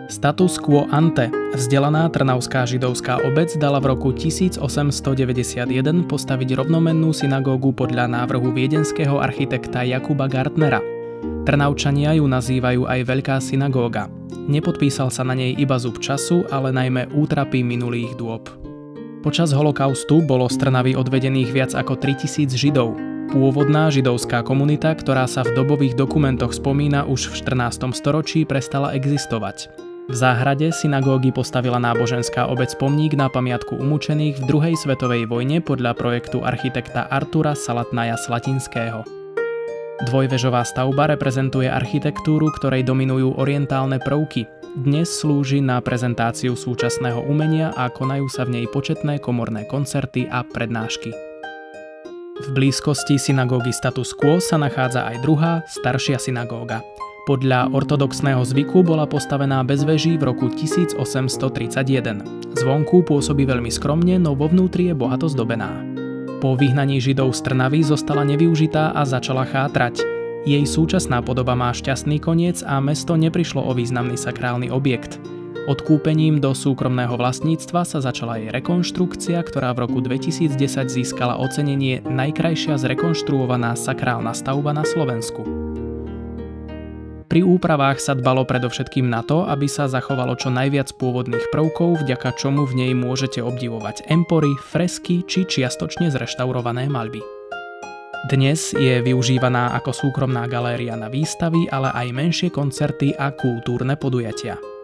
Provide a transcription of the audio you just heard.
Status quo ante. Vzdelaná trnavská židovská obec dala v roku 1891 postaviť rovnomennú synagógu podľa návrhu viedenského architekta Jakuba Gartnera. Trnavčania ju nazývajú aj Veľká synagóga. Nepodpísal sa na nej iba zub času, ale najmä útrapy minulých dôb. Počas holokaustu bolo z Trnavy odvedených viac ako 3000 Židov. Pôvodná židovská komunita, ktorá sa v dobových dokumentoch spomína už v 14. storočí, prestala existovať. V záhrade synagógy postavila náboženská obec pomník na pamiatku umučených v druhej svetovej vojne podľa projektu architekta Artura Salatnaja Slatinského. Dvojvežová stavba reprezentuje architektúru, ktorej dominujú orientálne prvky. Dnes slúži na prezentáciu súčasného umenia a konajú sa v nej početné komorné koncerty a prednášky. V blízkosti synagógy Status quo sa nachádza aj druhá, staršia synagóga. Podľa ortodoxného zvyku bola postavená bez veží v roku 1831. Zvonku pôsobí veľmi skromne, no vo vnútri je bohato zdobená. Po vyhnaní Židov z Trnavy zostala nevyužitá a začala chátrať. Jej súčasná podoba má šťastný koniec a mesto neprišlo o významný sakrálny objekt. Odkúpením do súkromného vlastníctva sa začala jej rekonštrukcia, ktorá v roku 2010 získala ocenenie Najkrajšia zrekonštruovaná sakrálna stavba na Slovensku. Pri úpravách sa dbalo predovšetkým na to, aby sa zachovalo čo najviac pôvodných prvkov, vďaka čomu v nej môžete obdivovať empory, fresky či čiastočne zreštaurované maľby. Dnes je využívaná ako súkromná galéria na výstavy, ale aj menšie koncerty a kultúrne podujatia.